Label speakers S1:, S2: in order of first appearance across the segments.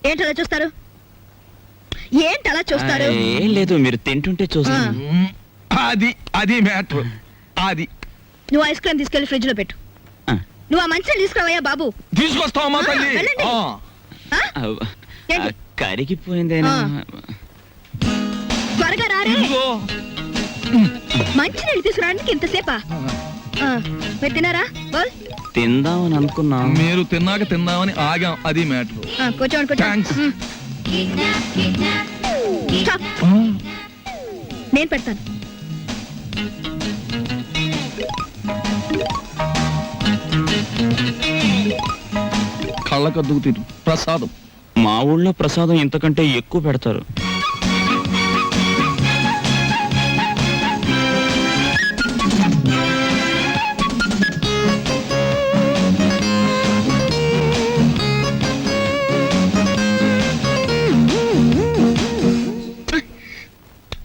S1: ఏంటలా చూస్తారు? ఏంటలా చూస్తారు?
S2: ఏం లేదు, మీరు తింటుంటే చూస్తాను.
S3: అది మ్యాటర్. అది
S1: నువ్వు ఐస్ క్రీమ్ తీసుకెళ్లి ఫ్రిడ్జ్ లో పెట్టు. నువ్వు ఆ మంచిని తీసుకురావయ్యా బాబు.
S3: తీసుకొస్తావమ్మా తల్లి.
S1: వెళ్ళండి. ఏంటి?
S2: కరిగిపోయిందేనా?
S1: త్వరగా రారే. మంచి నీళ్ళు తీసుకురావడానికి ఇంతసేపా? మీరు తిన్నారా?
S2: తిందామని అనుకున్నా.
S3: మీరు తిన్నాక తిందామని ఆగాం. అది మ్యాటర్.
S1: కూర్చోండి. నేను పెడతాను.
S3: కళ్ళకద్దుకు తిరు ప్రసాదం.
S2: మా ఊళ్ళో ప్రసాదం ఇంతకంటే ఎక్కువ పెడతారు.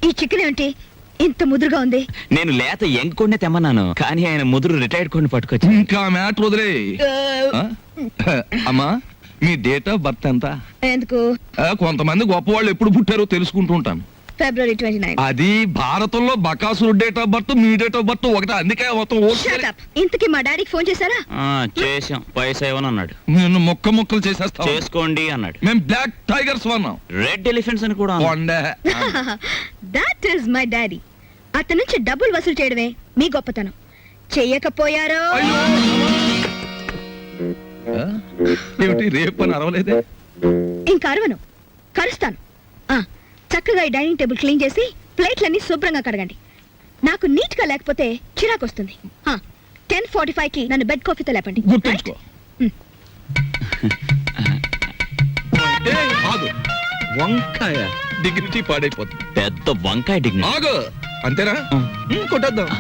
S1: ఈ చికెన్ ఏంటి ఇంత ముదురుగా ఉంది?
S2: నేను లేత ఎంకొండే తెమ్మన్నాను, కానీ ఆయన ముదురు రిటైర్డ్ కొన్ని పట్టుకొచ్చి.
S3: ఇంకా మ్యాటర్ వదిలే. అమ్మా, మీ డేట్ ఆఫ్ బర్త్ ఎంత?
S1: ఎందుకు?
S3: కొంతమంది గొప్పవాళ్ళు ఎప్పుడు పుట్టారో తెలుసుకుంటూ ఉంటాను.
S1: February 29.
S3: అది భారతంలో బకాసురు డేట్ ఆఫ్ బర్త్, మీ డేట్ ఆఫ్ బర్త్ ఒకటే. అందుకే మొత్తం
S1: ఇంతకీ మా డాడీకి ఫోన్ చేశారా?
S2: చేసాం. పైసా ఇవ్వను అన్నాడు.
S3: నేను ముక్కలు చేసేస్తా.
S2: చేసుకోండి అన్నాడు.
S3: మేము బ్లాక్ టైగర్స్ వన్నాం,
S2: రెడ్ ఎలిఫెంట్స్ అని కూడా.
S1: That is my daddy. అతని నుంచి డబ్బులు వసూలు చేయడమే మీ గొప్పతనం. చెయ్యకపోయారో
S3: ఏమిటి రేపు అని అరవలేదే?
S1: ఇంకా అరవను, కరుస్తాను. చక్కగా ఈ డైనింగ్ టేబుల్ క్లీన్ చేసి ప్లేట్లన్నీ శుభ్రంగా కడగండి. నాకు నీట్ గా లేకపోతే చిరాకు వస్తుంది. 10:45 కి నన్ను బెడ్ కాఫీతో లేపండి.
S3: గుర్తుంచుకో.
S2: వంకాయ
S3: డిగ్నిటీ పాడైపోతుంది.
S2: పెద్ద వంకాయ డిగ్నిటీ.
S3: ఆగు. అంతేనా? కొట్టేద్దాం.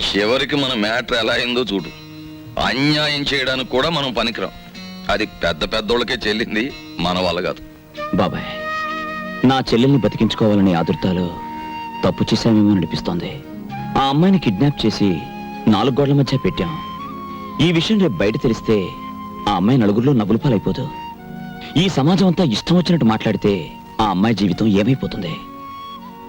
S4: చివరికి మన మ్యాటర్ ఎలా అయిందో చూడు. అన్యాయం చేయడానికి కూడా మనం పనికిరాం. అది పెద్దోళ్ళకే చెల్లింది, మన వల్ల కాదు.
S2: బాబాయ్, నా చెల్లెల్ని బతికించుకోవాలని ఆదుర్తాలో తప్పు చేశామేమో అనిపిస్తోంది. ఆ అమ్మాయిని కిడ్నాప్ చేసి 4 గోడల మధ్య పెట్టాం. ఈ విషయం రేపు బయట తెలిస్తే ఆ అమ్మాయి నలుగురిలో నవ్వుల పాలైపోదు. ఈ సమాజం అంతా ఇష్టం వచ్చినట్టు మాట్లాడితే ఆ అమ్మాయి జీవితం ఏమైపోతుంది?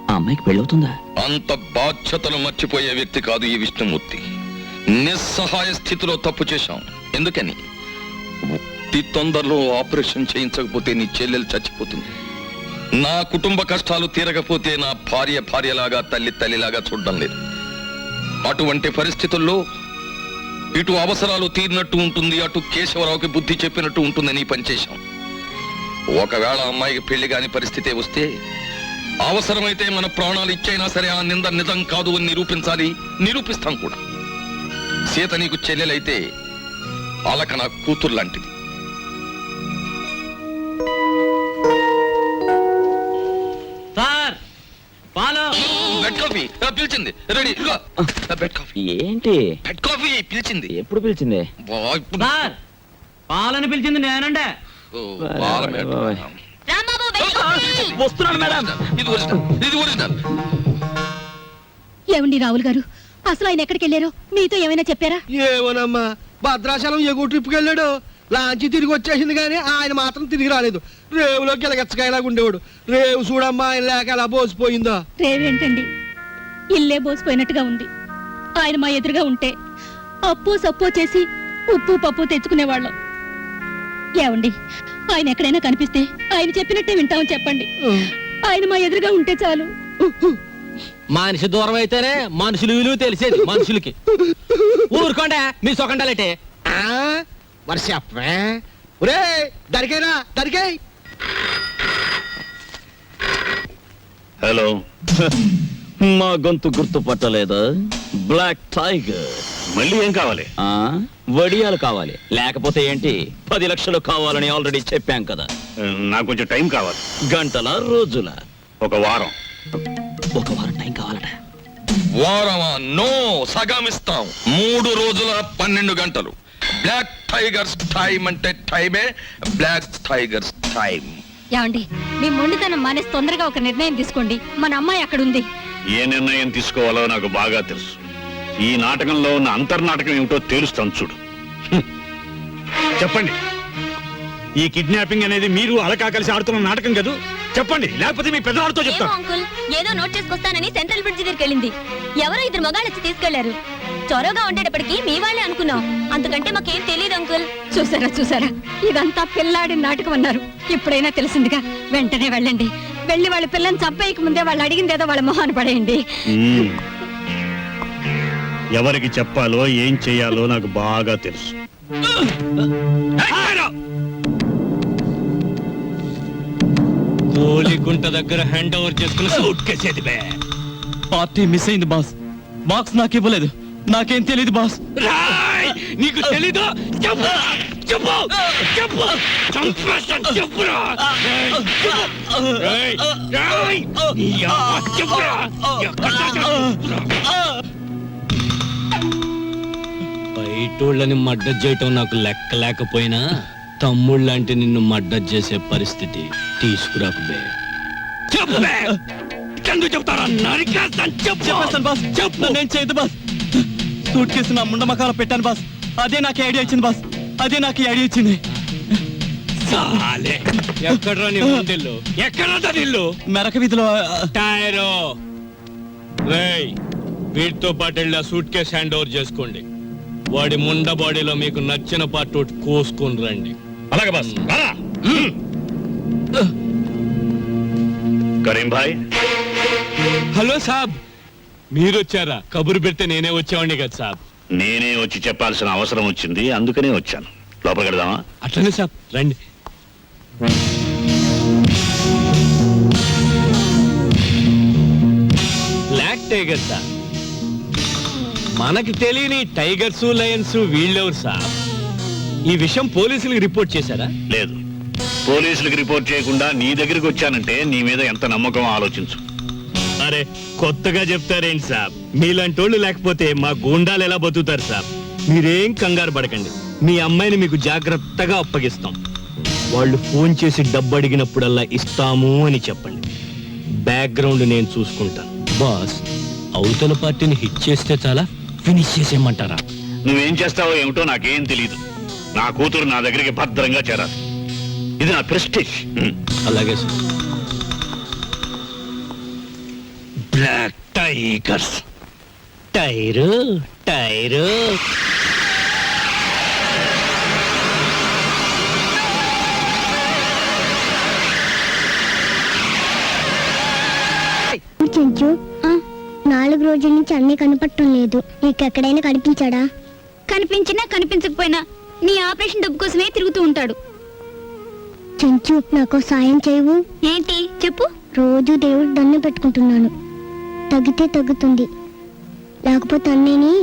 S2: ఆ అమ్మాయికి పెళ్ళవుతుందా?
S4: అంత బాధ్యతలు మర్చిపోయే వ్యక్తి కాదు ఈ విష్ణుమూర్తి. నిస్సహాయ స్థితిలో తప్పు చేశాం. ఎందుకని? తొందరలో ఆపరేషన్ చేయించకపోతే నీ చెల్లెలు చచ్చిపోతుంది. నా కుటుంబ కష్టాలు తీరకపోతే నా భార్యలాగా తల్లిలాగా చూడడం లేదు. అటువంటి పరిస్థితుల్లో ఇటు అవసరాలు తీరినట్టు ఉంటుంది, అటు కేశవరావుకి బుద్ధి చెప్పినట్టు ఉంటుందని పనిచేశాం. ఒకవేళ అమ్మాయికి పెళ్లి కాని పరిస్థితే వస్తే అవసరమైతే మన ప్రాణాలు ఇచ్చైనా సరే ఆ నింద నిజం కాదు అని నిరూపిస్తాం కూడా. సీత నీకు చెల్లెలైతే అలక నా కూతురు లాంటిది. బెడ్ కాఫీ పిలిచింది. రెడీ. Bed coffee.
S2: ఏంటి
S4: బెడ్ కాఫీ పిలిచింది?
S2: ఎప్పుడు పిలిచింది?
S5: పాలని పిలిచింది నేనండే.
S2: వస్తున్నాను మేడం.
S4: ఇది ఒరిజినల్.
S1: ఏమండి రావుల్ గారు, అసలు ఆయన ఎక్కడికి వెళ్ళారో మీతో ఏమైనా చెప్పారా?
S6: ఏమోనమ్మా, భద్రాచలం ఎగువ ట్రిప్కి వెళ్ళాడు. లాంచి తిరిగి వచ్చేసింది కానీ ఆయన మాత్రం తిరిగి రాలేదు. రేవులో గిలగచ్చకాయలాగా ఉండేవాడు. రేవు చూడమ్మా, ఆయన లేక ఎలా బోసిపోయిందో.
S1: రేవేంటండి, ఇల్లే బోసిపోయినట్టుగా ఉంది. ఆయన మా ఎదురుగా ఉంటే అప్పు సప్పు చేసి ఉప్పు పప్పు తెచ్చుకునేవాళ్ళం. ఏమండి, ఆయన ఎక్కడైనా కనిపిస్తే ఆయన చెప్పినట్టే వింటామని చెప్పండి. ఆయన మా ఎదురుగా ఉంటే చాలు.
S5: మనిషి దూరం అయితేనే మనుషులు విలువ తెలిసేది మనుషులకి. ఊరుకోండి మీ సొకండాలంటే.
S6: మరి చెప్పే. ఒరే దరికైనా దరికై.
S2: హలో, మా గొంతు గుర్తుపట్టలేదా? Black tiger.
S7: మళ్ళీ ఏం కావాలి?
S2: వడియాలు కావాలి. లేకపోతే ఏంటి, 10 లక్షలు కావాలని ఆల్రెడీ చెప్పాం కదా.
S7: నాకు కొంచెం టైం కావాలి.
S2: గంటల రోజుల?
S7: ఒక వారం.
S2: ఒక వారం టైం కావాలట.
S4: వారమా? నో, సగమిస్తాం. 3 రోజుల 12 గంటలు. బ్లాక్ టైగర్స్ టైం అంటే టైమే. Black tigers time.
S1: ఏమండి, మీ మొండితనం మానేసి తొందరగా ఒక నిర్ణయం తీసుకోండి. మన అమ్మాయి అక్కడ ఉంది.
S7: ఏ నిర్ణయం తీసుకోవాలో నాకు బాగా తెలుసు. ఈ నాటకంలో ఉన్న అంతర్నాటకం ఏమిటో తెలుస్తాను చూడు. చెప్పండి, ఈ కిడ్నాపింగ్ అనేది మీరు అలకా కలిసి ఆడుతున్న నాటకం కాదు. చెప్పండి, లేకపోతే మీ పెద్దవాళ్ళతో
S8: ఏమో
S7: చెప్తాను.
S8: అంకుల్, ఏదో నోట్ చేసుకొస్తానని సెంట్రల్ బ్రిడ్జ్ దగ్గరికి వెళ్ళింది. ఎవరో ఇద్దరు మగాళ్ళు వచ్చి తీసుకెళ్లారు. చొరవగా ఉండేటప్పటికి మీ వాళ్ళే అనుకున్నాం. అంతకంటే మాకేం తెలియదు అంకుల్.
S1: చూసారా ఇదంతా పిల్లాడి నాటకం అన్నారు. ఇప్పుడైనా తెలిసిందిగా, వెంటనే వెళ్ళండి. వెళ్ళి వాళ్ళ పిల్లని చంపేయక ముందే వాళ్ళు అడిగిందేదో వాళ్ళ మొహాన్ని పడేయండి.
S7: మ్మ్. ఎవరికి చెప్పాలో ఏం చెయ్యాలో నాకు బాగా తెలుసు.
S5: గోలిగుంట దగ్గర హ్యాండ్ ఓవర్ చేసుకుని సూట్ కేసేది బే.
S9: పార్టీ మిస్ అయింది బాస్. బాక్స్ నాకు ఇవ్వలేదు. నాకేం తెలియదు బాస్.
S5: రాయ్! నీకు తెలీదు? చెప్పు చెప్పు చెప్పు చంపేస్తాను, చెప్పురా. రాయ్! రాయ్! యా, చెప్పురా. ఎక్కడ చెప్పురా. బయటోళ్ళని మడ్డ చేయటం నాకు లెక్క లేకపోయినా తమ్ముళ్ళంటే నిన్ను మడ్డ చేసే పరిస్థితి తీసుకురాకు బే. చెప్పు బే. ఎందుకు చెప్తారా? నరికేస్తాను, చెప్పు.
S9: చెప్పేస్తాను బాస్. చెప్పు. నేను చేయదు బాస్. సూట్ కేసు నా ముండమకాల పెట్టాను బాస్. అదే నాకు ఐడియా ఇచ్చింది బాస్. అదే నాకు ఐడియా ఇచ్చింది.
S5: సాలే. ఎక్కడ్రా నీ ముండిల్లు? ఎక్కడ్రా నీళ్ళు?
S9: మెరక వీధిలో
S5: టైరో. రేయ్, వీటితో పాటు వెళ్ళి ఆ సూట్ కేసు హ్యాండ్ ఓవర్ చేసుకోండి. వాడి ముండ బాడీలో మీకు నచ్చిన పార్ట్ ఒకటి కోసుకొని రండి.
S7: అలాగే బాస్. రారా. కరీం భాయ్,
S5: హలో సాబ్, మీరొచ్చారా? కబురు పెడితే నేనే వచ్చేవాడిని కదా సాబ్.
S7: నేనే వచ్చి చెప్పాల్సిన అవసరం వచ్చింది, అందుకనే వచ్చాను. లోపలికి వెళ్దామా?
S5: అట్లనే సాబ్, రండి. Black tiger sir. మనకి తెలియని టైగర్స్, లయన్స్ వీళ్ళెవరు సాబ్? ఈ విషయం పోలీసులకు రిపోర్ట్ చేశారా?
S7: లేదు. పోలీసులకు రిపోర్ట్ చేయకుండా నీ దగ్గరికి వచ్చానంటే నీ మీద ఎంత నమ్మకం ఆలోచించు.
S5: అరే, కొత్తగా చెప్తారేంటి సాబ్? మీలాంటి వాళ్ళు లేకపోతే మా గూండాలు ఎలా బతుకుతారు సాబ్? మీరేం కంగారు పడకండి. మీ అమ్మాయిని మీకు జాగ్రత్తగా అప్పగిస్తాం. వాళ్ళు ఫోన్ చేసి డబ్బు అడిగినప్పుడల్లా ఇస్తాము అని చెప్పండి. బ్యాక్గ్రౌండ్ నేను చూసుకుంటాను. బాస్, అవతల పార్టీని హిట్ చేస్తే చాలా, ఫినిష్ చేసేయమంటారా?
S7: నువ్వేం చేస్తావో ఏమిటో నాకేం తెలియదు. నా కూతురు నా దగ్గరికి భద్రంగా చేరాలి. ఇది నా ప్రెస్టీజ్.
S5: అలాగే సార్. Black tigers. టైరు టైరు.
S10: చెంచు 4 రోజుల నుంచి అన్నీ కనపడటం లేదు. నీకెక్కడైనా కనిపించాడా?
S8: కనిపించినా కనిపించకపోయినా నీ ఆపరేషన్ డబ్బు కోసమే తిరుగుతూ ఉంటాడు.
S10: చెంచు, నాకు సాయం చేయవు?
S8: ఏంటి చెప్పు.
S10: రోజు దేవుడు దండం పెట్టుకుంటున్నాను. తగ్గితే తగ్గుతుంది, లేకపోతే అన్నీని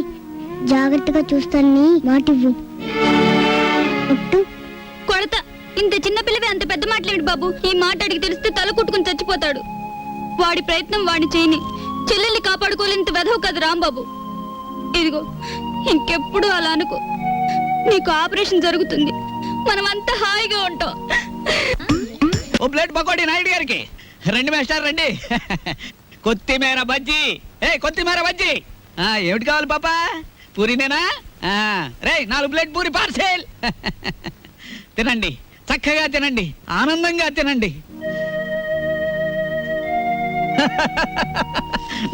S10: జాగ్రత్తగా చూస్తానని మాటివ్వు. ఒట్టు.
S8: కొడత. ఇంత చిన్న పిల్లవి అంత పెద్ద మాటలేమిటి బాబు? ఈ మాట అడిగి తెలిస్తే తల కుట్టుకుని చచ్చిపోతాడు. వాడి ప్రయత్నం వాడిని చేయని. చెల్లెల్ని కాపాడుకోలేంత వెధవు కదా రాంబాబు. ఇదిగో, ఇంకెప్పుడు అలా అనుకో. నీకు ఆపరేషన్ జరుగుతుంది, మనమంతా హాయిగా ఉంటాం.
S9: ఓ ప్లేట్ పకోడీ నాయుడు గారికి. రండి మాస్టర్ రండి. కొత్తిమీర బజ్జీ. కొత్తిమీర బజ్జీ. ఏమిటి కావాలి పాపా? పూరినేనా? రే, 4 ప్లేట్ పూరి పార్సెల్. తినండి, చక్కగా తినండి, ఆనందంగా తినండి.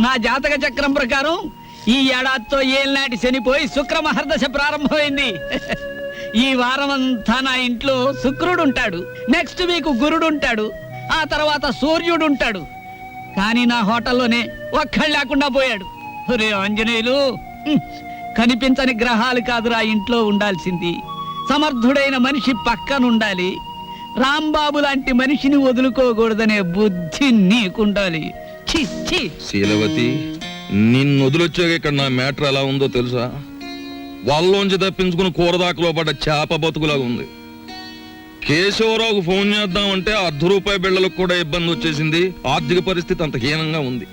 S9: నా జాతక చక్రం ప్రకారం ఈ ఏడాదితో ఏళ్ళనాటి శనిపోయి శుక్ర మహర్దశ ప్రారంభమైంది. ఈ వారం అంతా నా ఇంట్లో శుక్రుడు ఉంటాడు, నెక్స్ట్ వీక్ గురుడు ఉంటాడు, ఆ తర్వాత సూర్యుడు ఉంటాడు. కానీ నా హోటల్లోనే ఒక్కళ్ళు లేకుండా పోయాడు. ఒరే ఆంజనేయులు, కనిపించని గ్రహాలు కాదురా ఇంట్లో ఉండాల్సింది. సమర్థుడైన మనిషి పక్కనుండాలి. రాంబాబు లాంటి మనిషిని వదులుకోకూడదనే బుద్ధి నీకుండాలి. ఛీ ఛీ.
S3: శీలవతి, నిన్ను వదిలొచ్చాక ఇక్కడ నా మ్యాటర్ ఎలా ఉందో తెలుసా? వాళ్ళలోంచి తప్పించుకుని కూరదాకలో పడ్డ చేప బతుకులాగా ఉంది. కేశవరావుకు ఫోన్ చేద్దామంటే ₹1/2 బిళ్ళలకు కూడా ఇబ్బంది వచ్చేసింది. ఆర్థిక పరిస్థితి అంత హీనంగా ఉంది.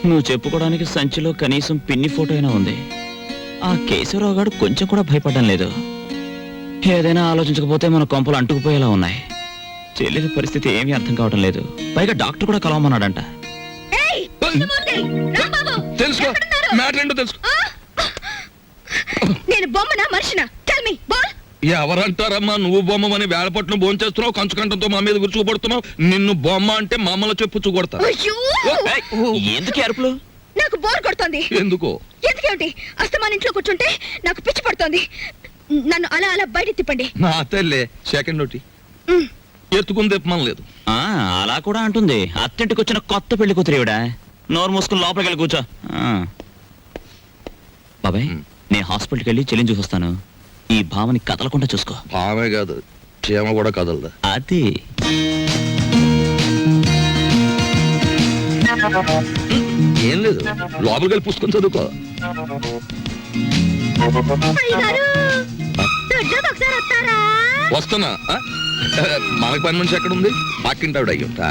S2: నువ్వు చెప్పుకోవడానికి సంచిలో కనీసం పిన్ని ఫోటో అయినా ఉంది. ఆ కేశవరావు గారు కొంచెం కూడా భయపడడం లేదు. ఏదైనా ఆలోచించకపోతే మన కొంపలు అంటుకుపోయేలా ఉన్నాయి. చెల్లెలి పరిస్థితి ఏమీ అర్థం కావడం లేదు. పైగా డాక్టర్ కూడా కలవమన్నాడంట.
S3: తెలుసుకో, మ్యాటర్ ఏంటో తెలుసుకో.
S1: నేను బొమ్మనా మనిషినా? Tell me ball.
S3: ఎవరంటారమ్మా నువ్వు బొమ్మని వేళపట్నం భోంచేస్తున్నావు, కంచుకంఠంతో మా మీద గుర్చుపడుతున్నావు. నిన్ను బొమ్మ అంటే మమ్మల్ని చెప్పు చూకొడతా.
S2: ఎందుకు అరుపులు?
S1: నాకు బోర్ కొడుతోంది.
S3: ఎందుకో?
S1: ఎందుకేమిటి? అస్తమాన్ ఇంట్లో కూర్చుంటే నాకు పిచ్చి పడుతోంది. నన్ను అలా అలా బయట తిప్పండి.
S3: నా తల్లే సెకండ్ ఒకటి ఎత్తుకుని తెప్పమనలేదు.
S2: అలా కూడా అంటుంది. అత్తింటికి వచ్చిన కొత్త పెళ్లి కూతురు ఈవిడ. నోరు మూసుకుని లోపలికి వెళ్ళి కూర్చో. బాబాయ్, నేను హాస్పిటల్కి వెళ్ళి చెల్లిని చూసొస్తాను. ఈ భావని కదలకుండా చూసుకో.
S3: భావే కాదు, క్షేమ కూడా కదలదా.
S2: అది
S3: ఏం లేదు, లోపలికి వెళ్ళి పుస్తకం చదువుకో. వస్తున్నా. మనకి పని మనిషి ఎక్కడ ఉంది? పక్కింటావిడ అయ్యుంటా.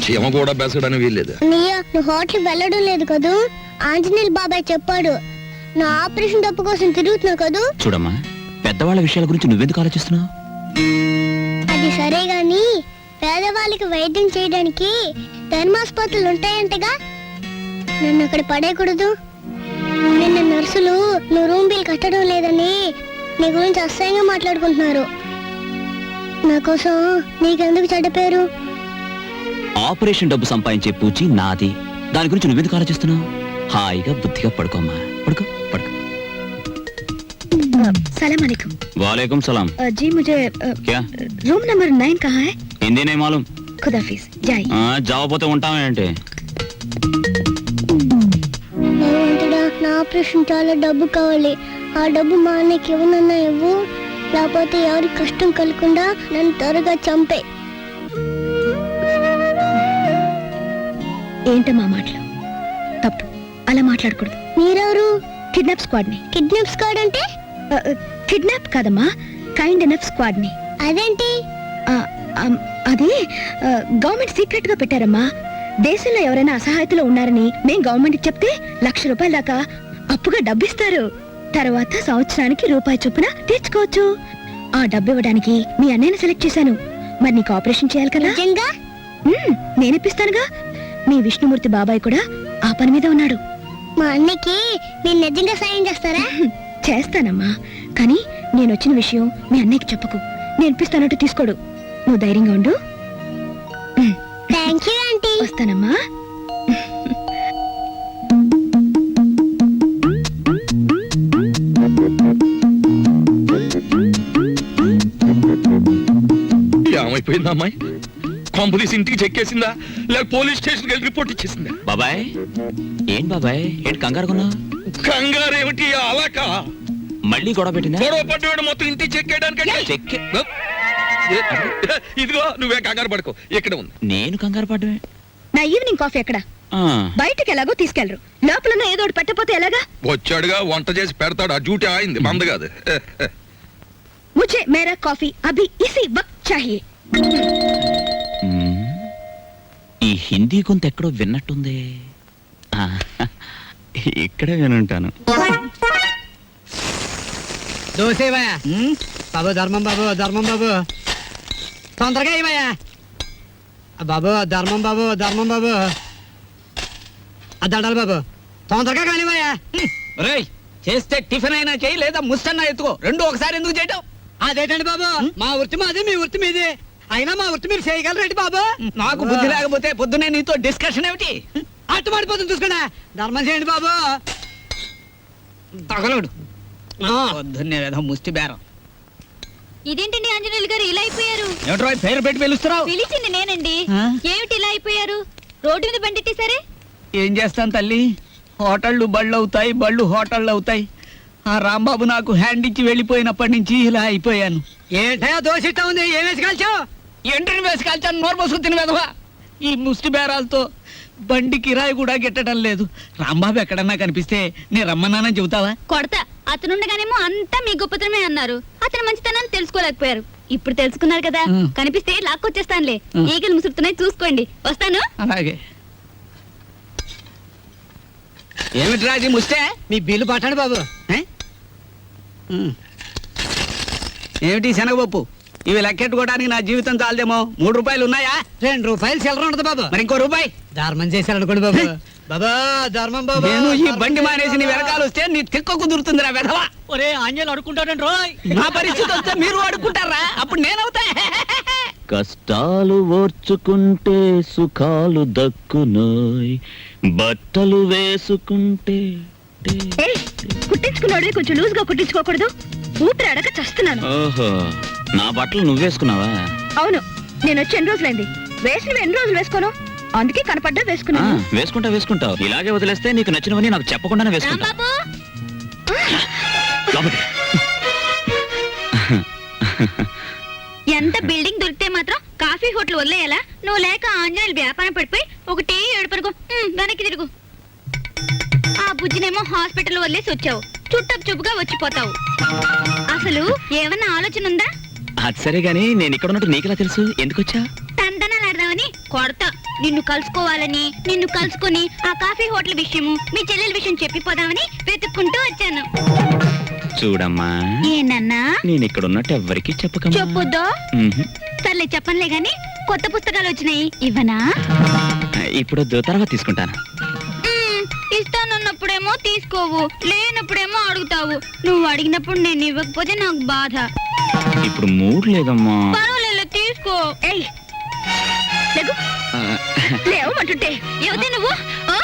S3: చీమ కూడా బెసడని వీల్లేదు.
S10: అన్నయ్య, నువ్వు హోటల్ వెళ్ళడం లేదు కదూ? ఆంజనేయులు బాబాయ్ చెప్పాడు. నా ఆపరేషన్ డబ్బు కోసం తిరుగుతున్నావు కదూ?
S2: చూడమ్మా, పెద్దవాళ్ళ విషయాల గురించి నువ్వెందుకు ఆలోచిస్తున్నావు?
S10: అది సరే గాని పేదవాళ్ళకి వైద్యం చేయడానికి ధర్మాసుపత్రులు ఉంటాయంటగా, నన్ను అక్కడ పడేయకూడదు. నిన్న నర్సులు నువ్వు రూమ్ బిల్ కట్టడం లేదని నీ గురించి అసహ్యంగా మాట్లాడుకుంటున్నారు. నా కోసం నీకెందుకు చెడ్డ పేరు?
S2: ఆపరేషన్ డబ్బు సంపాదించే పూచి నాది. దాని గురించి నువ్వెందుకు ఆలోచిస్తున్నావు? హాయిగా బుద్ధిగా పడుకోమ్మా. పడుకో పడుకో.
S1: सलाम अलैकुम।
S2: वालेकुम सलाम।
S1: जी मुझे
S2: क्या?
S1: रूम नंबर 9 कहाँ है?
S2: हिंदी नहीं मालूम।
S1: खुदाफिज, जाइए।
S2: जाओ పోతే ఉంటామేంటి?
S10: భగవంతుడా, నా ఆపరేషన్ చాలా డబ్బు కావాలి. ఆ డబ్బు మా అన్నకి ఇవ్వనన్నా ఇవ్వు, లేకపోతే ఎవరి కష్టం కలగకుండా నన్ను త్వరగా చంపే.
S1: ఏంటమ్మా మాటలు? తప్పు, అలా మాట్లాడకూడదు.
S10: మీరెవరు?
S1: కిడ్నాప్ స్క్వాడ్ ని.
S10: కిడ్నాప్ స్క్వాడ్ అంటే?
S1: కిడ్నాప్ కాదమ్మా, కైండ్ ఎనఫ్ స్క్వాడ్ ని.
S10: అదేంటి?
S1: అది గవర్నమెంట్ సీక్రెట్ గా పెట్టారమ్మా. దేశంలో ఎవరైనా అసహాయతలో ఉన్నారని మేం గవర్నమెంట్ చెప్తే ₹1,00,000 దాకా అప్పుగా డబ్బిస్తారు. తర్వాత సంవత్సరానికి రూపాయి చొప్పున తీర్చుకోవచ్చు. ఆ డబ్బు ఇవ్వడానికి మీ అన్నయ్యని సెలెక్ట్ చేశాను. మరి నీకు ఆపరేషన్ చేయాలి కదా?
S10: నిజంగా?
S1: నేనిప్పిస్తానుగా. మీ విష్ణుమూర్తి బాబాయ్ కూడా ఆ పని మీద ఉన్నాడు.
S10: మా అన్నకి మీరు నిజంగా సాయం చేస్తారా?
S1: చేస్తానమ్మా, కానీ నేను వచ్చిన విషయం మీ అన్నయ్యకి చెప్పకు. నేను ఇప్పిస్తానంటూ తీసుకోడు. నువ్వు ధైర్యంగా ఉండు.
S10: Thank you aunty.
S1: వస్తానమ్మా.
S3: ఏమైపోయిందా అమ్మాయి? కొంపదీసి ఇంటికి చెక్కేసిందా, లేక పోలీస్ స్టేషన్కి వెళ్ళి రిపోర్ట్ ఇచ్చేసిందా?
S2: బాబాయ్, ఏం బాబాయ్ ఏంటి కంగారుకున్నా?
S3: కంగారు ఏమిటి? అలాక
S2: మళ్ళీ గొడవ పెట్టిందా?
S3: గొడవ పడ్డవాడు మొత్తం ఇంటికి చెక్కేయడానికి. ఇదిగో నువ్వే కంగారు పడుకో, ఇక్కడ ఉంది.
S2: నేను కంగారు పడ్డమే.
S1: నా ఈవినింగ్ కాఫీ ఎక్కడ? బయటకి ఎలాగో తీసుకెళ్లరు. లోపల ఏదో ఒకటి పెట్టకపోతే ఎలాగా?
S3: వచ్చాడుగా, వంట చేసి పెడతాడు. ఆ డ్యూటీ ఆయింది, మంద కాదు.
S1: ముझे मेरा कॉफी अभी इसी वक्त चाहिए।
S2: ఈ హిందీ కొంత ఎక్కడో విన్నట్టుంది. ఇక్కడే వినుంటాను.
S9: దోసేవయ్యా బాబు, ధర్మం బాబు, ధర్మం బాబు, తొందరగా ఇవయ్యా బాబు, ధర్మం బాబు, ధర్మం బాబు, దండాలి బాబు, తొందరగా కానివయ్యా. చేస్తే టిఫిన్ అయినా చేయి, లేదా ముస్తన్నా ఎత్తుకో. రెండు ఒకసారి ఎందుకు చేయటం? అదేంటండి బాబు, మా వృత్తి మాది, మీ వృత్తి మీది. అయినా మా వృత్తి మీరు చేయగలరేంటి బాబు? నాకు బుద్ధి లేకపోతే పొద్దునే నీతో డిస్కషన్ ఏమిటి? అట్టుమాడిపోతుంది చూసుకోండి. ధర్మం చేయండి బాబు. తగలడు పొద్దున్నే ఏదో ముష్టి బేరం.
S8: ఇదేంటండి ఆంజనేయులు గారు ఇలా అయిపోయారు?
S9: ఏమిట్రా పేరు పెట్టి పిలుస్తున్నావు?
S8: పిలిచింది నేనండి.
S9: ఆ?
S8: ఏమిటి ఇలా అయిపోయారు? రోడ్డు మీద బండిట్టేశారే?
S9: ఏం చేస్తాను తల్లి, హోటళ్ళు బళ్ళు అవుతాయి, బళ్ళు హోటళ్ళు అవుతాయి. ఆ రాంబాబు నాకు హ్యాండ్ ఇచ్చి వెళ్ళిపోయినప్పటి నుంచి ఇలా అయిపోయాను. ఏంటయా దోషిస్తా ఉంది? ఏం వేసి కాల్చావు? ఎంట్రీని వేసి కాల్చాను, నోరు పోసుకుని తిని వెదవా. ఈ ముష్టి బేరాలతో బండి కిరాయి కూడా గిట్టడం లేదు. రాంబాబు ఎక్కడన్నా కనిపిస్తే నేను రమ్మన్నానని చెబుతావా?
S8: కొడతా. అతనుండగానేమో అంతా మీ గొప్పతనమే అన్నారు. అతను మంచితనాన్ని తెలుసుకోలేకపోయారు. ఇప్పుడు తెలుసుకున్నారు కదా, కనిపిస్తే లాక్కొచ్చేస్తానులే. ఈగలు ముసురుతున్నాయి, చూసుకోండి. వస్తాను.
S9: అలాగే. ఏమిటి రాజీ ముస్తే? మీ బిల్లు పట్టండి బాబు. ఏమిటి శనగపప్పు? ఇవి లెక్కెట్టుకోవడానికి నా జీవితం చాలదేమో. ₹3 ఉన్నాయా? ₹2 చిల్లర ఉండదు బాబు. మరి ఇంకో రూపాయి ధర్మం చేశారనుకోండి బాబు.
S6: బాబా ధర్మం బాబా
S9: నేను ఈ బండి మానేసి నీ వెనకాల వస్తే నీ తిక్క కుదురుతుందిరా వెధవా.
S6: ఒరే ఆంజలు అడుకుంటాడండి రోయ్.
S9: నా పరిస్థితి వస్తే మీరు అడుక్కుంటారా? అప్పుడు నేనవుతా.
S2: కష్టాలు ఓర్చుకుంటే సుఖాలు దక్కునోయ్, బట్టలు వేసుకుంటే
S1: కుట్టించుకున్నాడు కొంచెం లూజ్ గా కుట్టించుకోకూడదు. ఊపిరి అడగ చస్తున్నాను.
S2: ఓహో, నా బట్టలు నువ్వేసుకున్నావా?
S1: అవును, నేను వచ్చి ఎన్ని రోజులైంది. వేసినవి ఎన్ని రోజులు వేసుకోను, అందుకే కనపడ్డా వేసుకున్నాను.
S2: వేసుకుంటావు. ఇలాగే వదిలేస్తే నీకు నచ్చినవని నాకు చెప్పకుండానే వేసుకుంటా. లోపలికి.
S8: ఎంత బిల్డింగ్ దొరికితే మాత్రం కాఫీ హోటల్ వదిలేయాలా? నువ్వు లేక ఆంజనేయులు వ్యాపారం పడిపోయి ఒకటి ఏడుపరుగు వెనక్కి తిరుగు. ఆ బుజ్జినేమో హాస్పిటల్ వదిలేసి వచ్చావు, చుట్టపు చూపుగా వచ్చిపోతావు. అసలు ఏమన్నా ఆలోచన ఉందా?
S2: అది సరే గానీ నేను ఇక్కడ ఉన్నట్టు నీకెలా తెలుసు? ఎందుకు వచ్చా?
S8: తందనాలు ఆడదామని కొడతా. నిన్ను కలుసుకోవాలని, నిన్ను కలుసుకుని ఆ కాఫీ హోటల్ విషయము మీ చెల్లెల విషయం చెప్పిపోదామని వెతుక్కుంటూ వచ్చాను.
S2: చూడమ్మా,
S8: ఏనన్నా
S2: నేను ఇక్కడ ఉన్నట్టు ఎవ్వరికి చెప్పకమ్మా.
S8: చెప్పొద్దా? సర్లే చెప్పనులే గాని కొత్త పుస్తకాలు వచ్చినాయి, ఇవ్వనా?
S2: ఇప్పుడు తర్వాత తీసుకుంటాను.
S8: ఇస్తానన్నప్పుడేమో తీసుకోవు, లేనప్పుడేమో అడుగుతావు. నువ్వు అడిగినప్పుడు నేను ఇవ్వకపోతే నాకు బాధ.
S2: ఇప్పుడు మూడ్ లేదమ్మా.
S8: పర్వాలేదు, తీసుకో.
S1: లేవమంటుంటే
S8: ఎవతే నువ్వు? ఆ?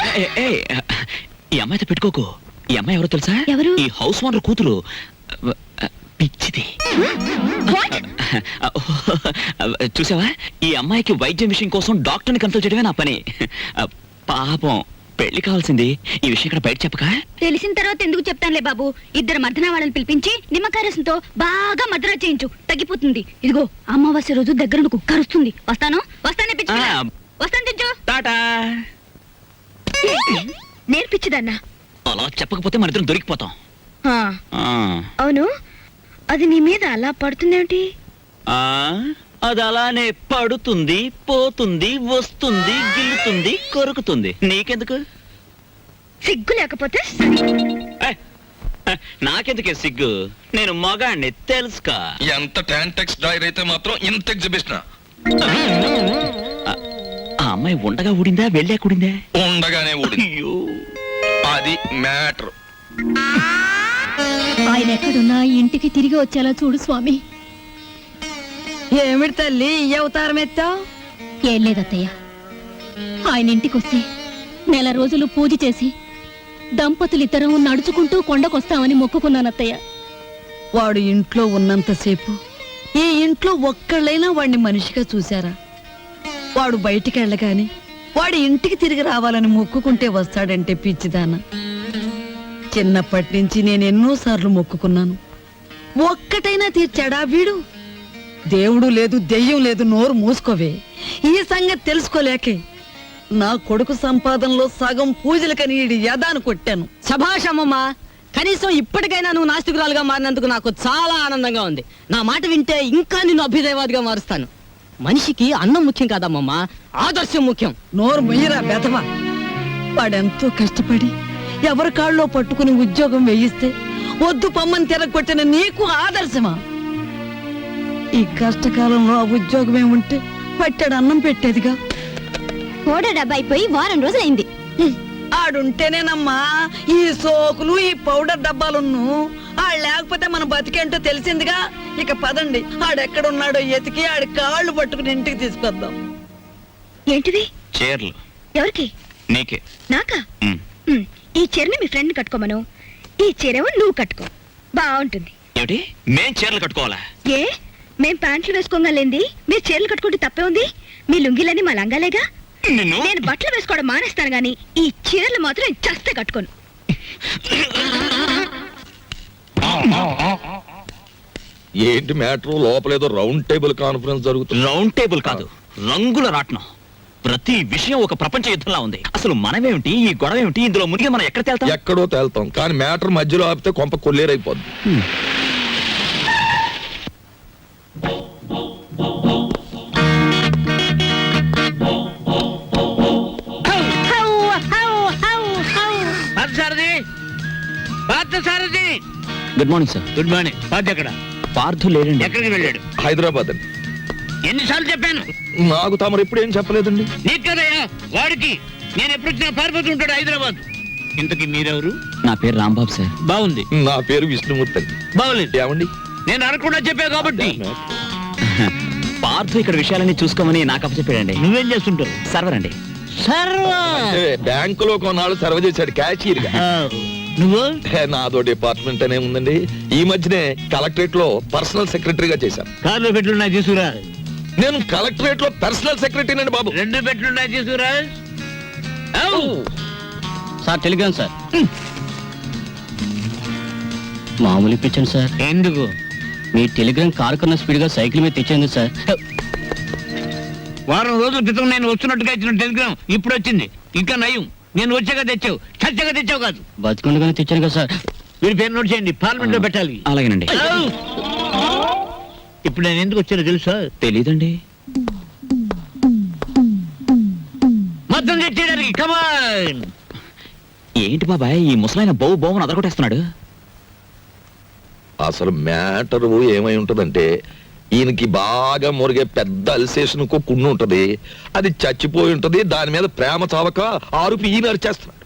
S2: ఈ అమ్మాయితో పెట్టుకోకు. ఈ అమ్మాయి ఎవరో తెలుసా?
S1: ఎవరు?
S2: ఈ హౌస్ ఓనర్ కూతురు. పిచ్చిది. చూసావా, ఈ అమ్మాయికి వైద్యం విషయం కోసం డాక్టర్ని కన్సల్ట్ చేయడమే నా పని. పాపం, పెళ్లి కావాల్సింది. ఈ విషయం ఇక్కడ బయట చెప్పక.
S8: తెలిసిన తర్వాత ఎందుకు చెప్తానులే బాబు. ఇద్దరు మర్దన వాళ్ళని పిలిపించి నిమ్మకాయ రసంతో బాగా మద్రా చేయించు, తగ్గిపోతుంది. ఇదిగో అమావాస్య రోజు దగ్గర కుక్క అరుస్తుంది. వస్తాను వస్తాను తెచ్చు.
S2: టాటా.
S1: నేర్పించదన్నా.
S2: అలా చెప్పకపోతే మన ఇద్దరం దొరికిపోతాం.
S1: అవును, అది నీ మీద అలా పడుతుందేమిటి?
S2: అది అలానే పడుతుంది, పోతుంది, వస్తుంది, గిల్లుతుంది, కొరుకుతుంది. నీకెందుకు?
S1: సిగ్గు లేకపోతే
S2: నాకెందుకే సిగ్గు? నేను మగాణ్ణి, తెలుసుకా?
S4: ఎంత టాంటెక్స్ డ్రైర్ అయితే మాత్రం ఇంత ఎగ్జిబిషన్.
S2: ఆ అమ్మాయి ఉండగా ఊడిందా, వెళ్ళాక ఊడిందా?
S4: ఉండగానే ఊడింది.
S2: అయ్యో,
S4: అది మ్యాటర్.
S1: ఆయన ఎక్కడున్నా ఇంటికి తిరిగి వచ్చేలా చూడు స్వామి.
S9: ఏమిటి తల్లి ఈ అవతారం ఎత్తావు?
S1: ఏం లేదత్తయ్య, ఆయన ఇంటికొస్తే నెల రోజులు పూజ చేసి దంపతులిద్దరం నడుచుకుంటూ కొండకొస్తామని మొక్కుకున్నానత్తయ్య.
S11: వాడు ఇంట్లో ఉన్నంతసేపు ఈ ఇంట్లో ఒక్కళ్ళైనా వాడిని మనిషిగా చూశారా? వాడు బయటికి వెళ్ళగాని వాడి ఇంటికి తిరిగి రావాలని మొక్కుకుంటే వస్తాడంటే పిచ్చిదాన. చిన్నప్పటి నుంచి నేను ఎన్నోసార్లు మొక్కుకున్నాను, ఒక్కటైనా తీర్చాడా వీడు? దేవుడు లేదు, దెయ్యం లేదు, నోరు మూసుకోవే. ఈ సంగతి తెలుసుకోలేకే నా కొడుకు సంపాదనలో సగం పూజలకని ఈడి యదాను కొట్టాను.
S9: శభాషమ్మమ్మా, కనీసం ఇప్పటికైనా నువ్వు నాస్తికురాలుగా మారినందుకు నాకు చాలా ఆనందంగా ఉంది. నా మాట వింటే ఇంకా నిన్ను అభ్యుదయవాదిగా మారుస్తాను. మనిషికి అన్నం ముఖ్యం కాదమ్మమ్మా, ఆదర్శం ముఖ్యం.
S11: నోరు మొయ్యరా బెదవా. వాడెంతో కష్టపడి ఎవరి కాళ్ళలో పట్టుకుని ఉద్యోగం వేయిస్తే వద్దు పమ్మని తిరగొట్టిన నీకు ఆదర్శమా? ఈ కష్టకాలంలో ఆ ఉద్యోగమే ఉంటే పట్టాడు అన్నం పెట్టేదిగా.
S8: ఓడ డబ్బా అయిపోయి వారం రోజులైంది.
S11: ఆడుంటేనేనమ్మా ఈ సోకులు, ఈ పౌడర్ డబ్బాలున్ను. ఆడు లేకపోతే మన బతికేంటో తెలిసిందిగా. ఇక పదండి, ఆడెక్కడున్నాడో ఎతికి ఆడి కాళ్ళు పట్టుకుని ఇంటికి తీసుకొద్దాం.
S1: ఏంటిది?
S2: చీరలు.
S1: ఎవరికి?
S2: నీకే.
S1: నాకా? ఈ చీరని మీ ఫ్రెండ్ కట్టుకోమను, ఈ చీరేమో నువ్వు కట్టుకో, బాగుంటుంది.
S2: ఏమిటి, మేం చీరలు కట్టుకోవాలా?
S1: ఏ, మేం ప్యాంట్లు వేసుకోగలేంది మీరు చీరలు కట్టుకుంటే తప్పే ఉంది? మీ లుంగిలని మా లంగాలేగా. నేను బట్టలు వేసుకోవడం మానేస్తాను గాని ఈ చీరలు మాత్రం చస్తే కట్టుకోను.
S3: ఏంటి మ్యాటర్? లోపలేదో రౌండ్ టేబుల్ కాన్ఫరెన్స్ జరుగుతుంది.
S2: రౌండ్ టేబుల్ కాదు, రంగుల రాట్నం. ప్రతి విషయం ఒక ప్రపంచ యుద్ధంలా ఉంది. అసలు మనమేమిటి, ఈ గొడవ ఏమిటి, ఇందులో మునిగి మనం ఎక్కడ తేల్తాం?
S3: ఎక్కడో తేల్తాం, కానీ మ్యాటర్ మధ్యలో ఆపితే కొంప కొల్లేరైపోద్ది.
S2: Good morning sir.
S5: Good morning. Party ఎక్కడ?
S2: పార్థు లేడండి.
S5: ఎక్కడికి వెళ్ళాడు?
S3: హైదరాబాద్ అండి.
S5: ఎన్నిసార్లు చెప్పాను?
S3: నాకు తమరు ఎప్పుడు ఏం చెప్పలేదండి.
S5: నీకు కదయ్యా, వాడికి. నేను ఎప్పుడు వచ్చినా పారిపోతూ ఉంటాడు హైదరాబాద్. ఇంతకీ మీరెవరు?
S2: నా పేరు రాంబాబు సార్.
S5: బాగుంది.
S3: నా పేరు విష్ణుమూర్తి.
S5: బాగులేదు.
S3: ఏమండి
S5: నేను అనకుండా చెప్పా కాబట్టి.
S2: పార్థు ఇక్కడ విషయాలన్నీ చూసుకోమని నాకు అప్పచెప్పాడండి.
S5: నువ్వేం చేస్తుంటావు?
S2: సర్వర్ అండి.
S3: బ్యాంకులో కొన్నాళ్ళు సర్వ చేశాడు క్యాషియర్ గా.
S5: నువ్వు?
S3: నాదో డిపార్ట్మెంట్ అనే ఉందండి. ఈ మధ్యనే కలెక్టరేట్ లో పర్సనల్ సెక్రటరీగా చేశాను.
S5: కార్లో పెట్లున్నాయి తీసుకురా.
S3: నేను కలెక్టరేట్ లో పర్సనల్ సెక్రటరీనండి బాబు.
S5: 2 పెట్లున్నాయి తీసుకురా.
S9: Sir Telegram sir. మామూలు ఇప్పించండి సార్.
S5: ఎందుకు?
S9: మీ టెలిగ్రామ్ కారు కన్నా స్పీడ్ గా సైకిల్ మీద తెచ్చేందు సార్.
S5: వారం రోజుల క్రితం నేను వస్తున్నట్టుగా ఇచ్చిన టెలిగ్రామ్ ఇప్పుడు వచ్చింది. ఇంకా నయం, నేను వచ్చాక తెచ్చావు, చచ్చాక తెచ్చావు కాదు.
S9: బతుకుండగానే తెచ్చాను కదా సార్.
S5: వీడి పేరు నోట్ చేయండి, పార్లమెంట్ లో పెట్టాలి.
S2: అలాగేనండి.
S5: ఇప్పుడు నేను ఎందుకు వచ్చానో తెలుసా?
S2: తెలీదండి.
S5: మొత్తం తెచ్చేయడానికి. కమాన్.
S2: ఏంటి బాబాయ్ ఈ ముసలాయన బౌ బౌని అదరగొట్టేస్తున్నాడు?
S3: అసలు మ్యాటర్ ఏమై ఉంటదంటే ఈయనకి బాగా మురిగే పెద్ద అల్సేషన్ కున్ను ఉంటది. అది చచ్చిపోయి ఉంటది. దాని మీద ప్రేమ చావక ఆరుపి ఈయన అరిచేస్తున్నాడు.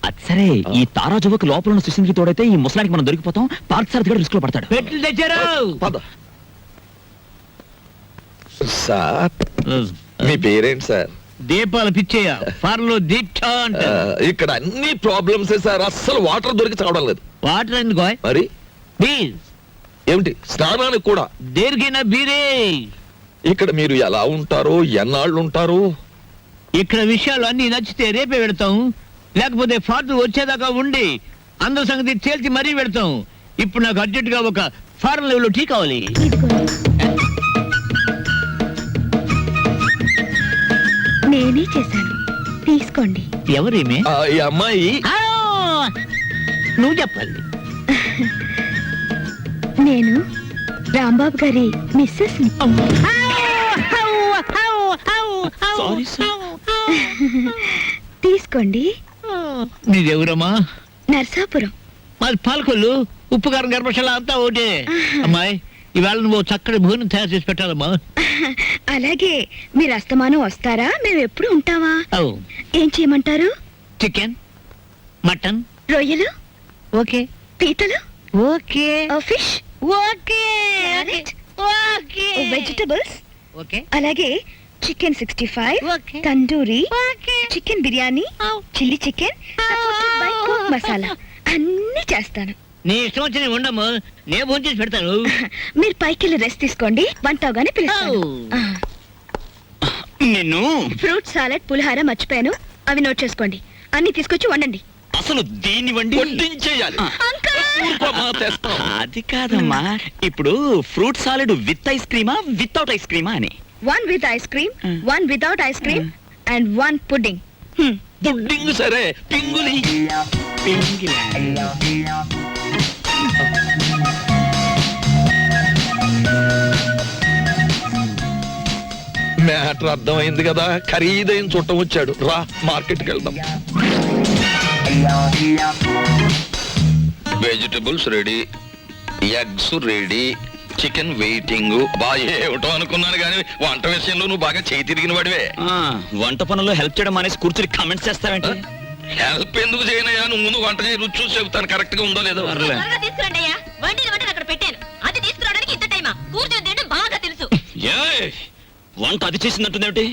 S2: అది సరే, ఈ తారాజువకు లోపల ఉన్న సుశీల్కి తోడైతే ఈ ముసలానికి మనం దొరికిపోతాం. పార్థసారథి గారు రిస్క్ లో పడతాడు.
S5: పెట్లు తెచ్చారు.
S3: పద సార్. మీ పేరేంటి సార్?
S5: దీపాలు పిచ్చేయ. ఫార్లో దీక్ష అంటే
S3: ఇక్కడ అన్ని ప్రాబ్లమ్స్ సార్. అస్సలు వాటర్ దొరికి చావడం లేదు.
S5: వాటర్ ఎందుకో?
S3: మరి
S5: ప్లీజ్.
S3: ఏమిటి స్నానానికి కూడా?
S5: దేనికైనా బీరే.
S3: ఇక్కడ మీరు ఎలా ఉంటారు, ఎన్నాళ్ళు ఉంటారు?
S5: ఇక్కడ విషయాలు అన్ని నచ్చితే రేపే పెడతాం, లేకపోతే ఫాదర్ వచ్చేదాకా ఉండి అందరి సంగతి తేల్చి మరీ పెడతాం. ఇప్పుడు నాకు అర్జెంట్ గా ఒక ఫారెన్ లెవెల్ టీ కావాలి.
S1: నేనే చేశాను, తీసుకోండి.
S5: ఎవరేమే?
S3: ఈ అమ్మాయి
S5: నువ్వు చెప్పాలి.
S1: నేను రాంబాబు గారి మిస్సెస్.
S2: Sorry sir.
S1: తీసుకోండి.
S5: నీదెవరమ్మా?
S1: నర్సాపురం.
S5: మాది పాలకొల్లు. ఉప్పు కారం గర్భశాల అంతా ఒకటే. అమ్మాయి ఇవాళ నువ్వు చక్కటి భోజనం తయారు చేసి పెట్టాలమ్మా.
S1: అలాగే. మీరు అస్తమానం వస్తారా? మేము ఎప్పుడు ఉంటావా?
S5: అవు.
S1: ఏం చేయమంటారు?
S5: Chicken, mutton.
S1: రొయ్యలు
S5: ఓకే.
S1: పీతలు
S5: okay.
S1: Fish
S5: okay. Okay.
S1: Vegetables
S5: okay.
S1: అలాగే chicken 65,
S5: Okay.
S1: Tandoori,
S5: Okay.
S1: Chicken biryani, chilli chicken, supported by cook masala అన్ని చేస్తాను.
S5: నీ ఇష్టం వచ్చి ఉండము, నేను ఫోన్ చేసి పెడతాను.
S1: మీరు పైకి వెళ్ళి రెస్ట్ తీసుకోండి, వంట అవగానే పిలుస్తాను.
S2: నిన్ను
S1: ఫ్రూట్ సాలెడ్, పులిహార మర్చిపోయాను, అవి నోట్ చేసుకోండి. అన్ని తీసుకొచ్చి వండండి.
S2: అసలు దీన్ని వండి
S3: వడ్డించేయాలి.
S2: అది కాదమ్మా. ఇప్పుడు ఫ్రూట్ సాలెడ్ విత్ ఐస్ క్రీమా వితౌట్ ఐస్ క్రీమా అని?
S1: 1 with ice cream, 1 without ice cream, and 1 pudding.
S3: Pudding సరే, పింగులి. మ్యాటర్ అర్థమైంది కదా. ఖరీదైన చుట్టం వచ్చాడు. రా మార్కెట్కి వెళ్దాం.
S4: Vegetables ready, eggs ready, chicken waiting. ఏమిటో అనుకున్నాను కానీ వంట విషయంలో నువ్వు బాగా చేయి తిరిగిన వాడివే.
S2: వంట పనుల్లో హెల్ప్ చేయడం అనేసి కూర్చుని కామెంట్స్ చేస్తావేంటి?
S4: హెల్ప్ ఎందుకు చేయనయ్యా? నువ్వు ముందు వంట చేసి రుచి చూసి చెబుతాను కరెక్ట్ గా ఉందో లేదో.
S8: తీసుకురండి అయ్యా. వండిన వంటను అక్కడ పెట్టాను. అది తీసుకురావడానికి ఇంత టైమా? కూర్చొని తినడం బాగా తెలుసు.
S2: ఏయ్, వంట అది చేసిందంటుందేమిటి?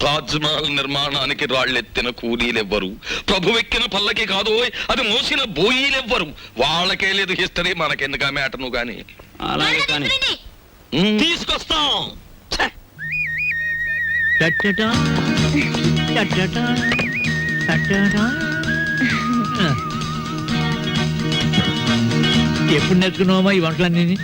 S4: తాజ్ మహల్ నిర్మాణానికి రాళ్ళెత్తిన కూలీలెవ్వరు, ప్రభువెక్కిన పల్లకి కాదు, అది మోసిన బోయీలెవ్వరు. వాళ్ళకే లేదు హిస్టరీ, మనకెందుకు ఆ మ్యాటర్ నువ్వు కానీ.
S2: అలాగే కానీ తీసుకొస్తాం.
S5: టట్టటా, టట్టటా, టట్టటా. ఎప్పుడు నేర్చుకున్నావమ్మా ఈ వంటలన్నీ?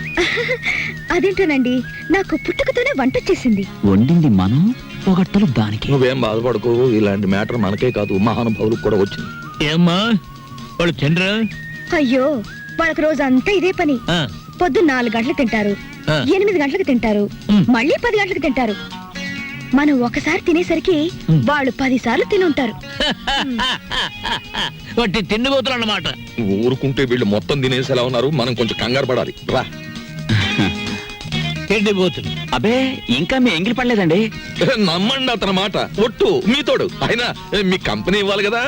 S1: అదేంటోనండి, నాకు పుట్టుకతోనే వంట వచ్చేసింది.
S2: వండింది మనం, పొగట్టలు దానికి.
S3: నువ్వేం బాధపడకు. ఇలాంటి మ్యాటర్ మనకే కాదు మహానుభావులకు కూడా వచ్చింది.
S5: ఏమ్మా వాళ్ళు తినరా?
S1: అయ్యో, వాళ్ళకి రోజంతా ఇదే పని. పొద్దున్న 4 గంటలకు తింటారు, 8 గంటలకు తింటారు, మళ్ళీ 10 గంటలకు తింటారు. మనం ఒకసారి తినేసరికి వాళ్ళు 10 సార్లు తినుంటారు.
S5: వాటి తిండిపోతులు అన్నమాట.
S3: ఊరుకుంటే వీళ్ళు మొత్తం తినేసేలా ఉన్నారు. మనం కొంచెం కంగారు పడాలి. రా.
S9: తిండిపోతుంది.
S2: అబే ఇంకా మీ ఎంగిలి పడలేదండి.
S3: నమ్మండి అతని మాట, ఒట్టు మీతోడు. అయినా మీ కంపెనీ ఇవ్వాలి కదా.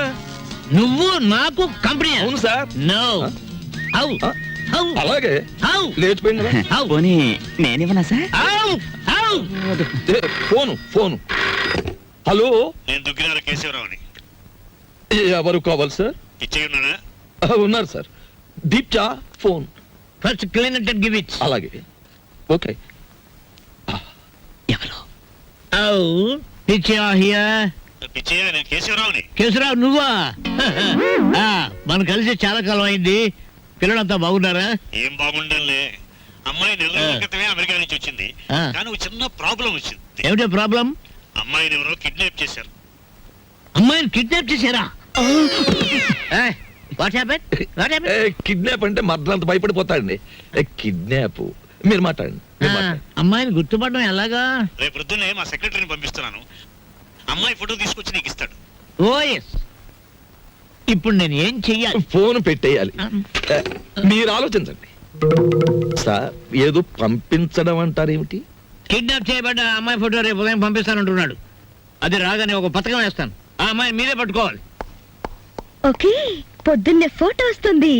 S9: నువ్వు నాకు కంపెనీ?
S3: అవును సార్.
S9: నో. హౌ హౌ
S3: అలాగే
S9: హౌ
S3: లేచిపోయింది కదా.
S9: హౌ
S2: పోనీ నేనివ్వనా సార్?
S9: హౌ హౌ
S3: ఫోను. హలో,
S7: నేను దుగ్గినార కేశవరావుని.
S3: ఎవరు కావాలి సార్?
S7: ఇచ్చే ఉన్నానా?
S3: ఉన్నారు సార్. దీప్చా phone.
S9: First clean it and give it.
S3: అలాగే ఓకే.
S2: ఎవరు?
S9: హౌ పిచ్చా హియర్.
S7: పిచ్చయ్య, నేను కేశవరావుని.
S9: కేశవరావు నువ్వా? మనం కలిసి చాలా కాలం అయింది. పిల్లలంతా బాగున్నారా?
S7: ఏం బాగుండంలే. అమ్మాయి నెల రోజుల క్రితమే అమెరికా నుంచి వచ్చింది.
S9: ఆ.
S7: కానీ ఒక చిన్న ప్రాబ్లం వచ్చింది.
S9: ఏమిటో ప్రాబ్లం?
S7: అమ్మాయిని ఎవరో కిడ్నాప్ చేశారు.
S9: అమ్మాయిని కిడ్నాప్ చేశారా? What happen? What happen?
S3: Kidnap అంటే మర్డర్ భయపడిపోతాడండి. కిడ్నాప్ మీరు మాట్లాడండి.
S9: అమ్మాయిని గుర్తుపడడం ఎలాగా?
S7: రేపు పొద్దున్నే మా సెక్రటరీని పంపిస్తున్నాను. అమ్మాయి ఫోటో తీసుకొచ్చి నీకు ఇస్తాడు.
S9: ఓ ఎస్. ఇప్పుడు నేను ఏం చెయ్యాలి?
S3: ఫోన్ పెట్టేయాలి. మీరు ఆలోచించండి సార్. ఏదో పంపించడం అంటారేమిటి?
S9: కిడ్నాప్ చేయబడ్డ అమ్మాయి ఫోటో రేపు ఉదయం పంపిస్తానంటున్నాడు. అది రాగానే ఒక పథకం వేస్తాను. ఆ అమ్మాయి మీరే పట్టుకోవాలి.
S1: ఓకే, పొద్దున్నే ఫోటో వస్తుంది.